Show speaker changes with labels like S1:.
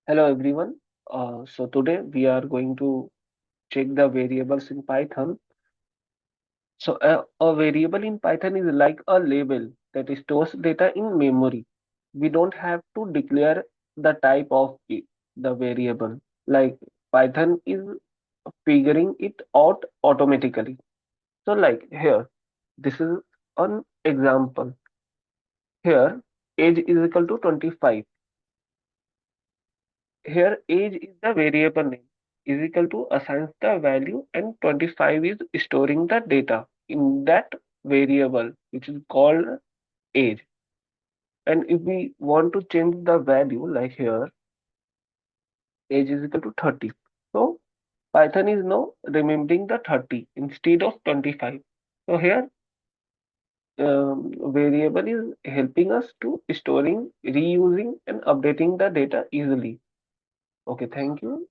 S1: Hello everyone. So today we are going to check the variables in Python. So a variable in Python is like a label that stores data in memory. We don't have to declare the type of the variable. Like Python is figuring it out automatically. So like here, this is an example. Here, age is equal to 25. Here age is the variable name is equal to assigns the value and 25 is storing the data in that variable which is called age. And if we want to change the value like here age is equal to 30. So Python is now remembering the 30 instead of 25. So here variable is helping us to storing, reusing and updating the data easily. Okay, thank you.